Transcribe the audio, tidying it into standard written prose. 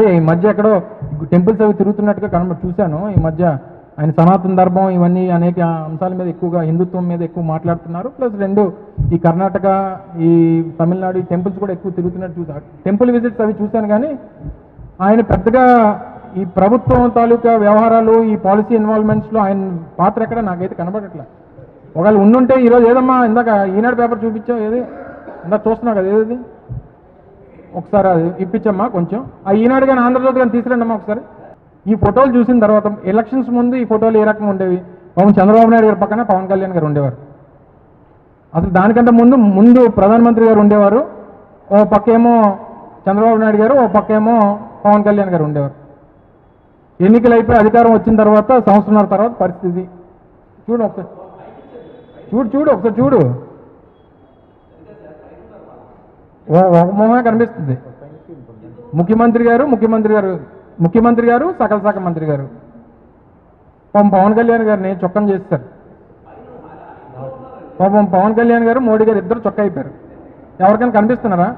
అంటే ఈ మధ్య ఎక్కడో టెంపుల్స్ అవి తిరుగుతున్నట్టుగా చూశాను ఈ మధ్య. ఆయన సనాతన ధర్మం ఇవన్నీ అనేక అంశాల మీద ఎక్కువగా, హిందుత్వం మీద ఎక్కువ మాట్లాడుతున్నారు. ప్లస్ రెండు ఈ కర్ణాటక, ఈ తమిళనాడు ఈ టెంపుల్స్ కూడా ఎక్కువ తిరుగుతున్నట్టు చూసాను. టెంపుల్ విజిట్స్ అవి చూశాను, కానీ ఆయన పెద్దగా ఈ ప్రభుత్వం తాలూకా వ్యవహారాలు, ఈ పాలసీ ఇన్వాల్వ్మెంట్స్లో ఆయన పాత్ర ఎక్కడ నాకైతే కనబడట్లే. ఒకవేళ ఉండుంటే ఈరోజు ఏదమ్మా ఇందాక ఈనాడు పేపర్ చూపించావు, ఏది ఇందాక చూస్తున్నావు కదా, ఏది ఒకసారి అది ఇప్పించమ్మా కొంచెం. ఆ ఈనాడు కానీ ఆంధ్రజ్యోతి కానీ తీసుకురండి అమ్మా ఒకసారి. ఈ ఫోటోలు చూసిన తర్వాత ఎలక్షన్స్ ముందు ఈ ఫోటోలు ఏ రకంగా ఉండేవి? చంద్రబాబు నాయుడు గారి పక్కన పవన్ కళ్యాణ్ గారు ఉండేవారు. అసలు దానికంటే ముందు ప్రధానమంత్రి గారు ఉండేవారు. ఓ పక్కేమో చంద్రబాబు నాయుడు గారు, ఓ పక్కేమో పవన్ కళ్యాణ్ గారు ఉండేవారు. ఎన్నికలు అయిపోయి అధికారం వచ్చిన తర్వాత సంవత్సరాల తర్వాత పరిస్థితి చూడు ఒకసారి, ఒకసారి చూడు. ఒక మొహమే కనిపిస్తుంది. ముఖ్యమంత్రి గారు సకల శాఖ మంత్రి గారు పాపం పవన్ కళ్యాణ్ గారిని చొక్కం చేస్తారు. పాపం పవన్ కళ్యాణ్ గారు మోడీ గారు ఇద్దరు చొక్క అయిపోయారు. ఎవరికైనా కనిపిస్తున్నారా?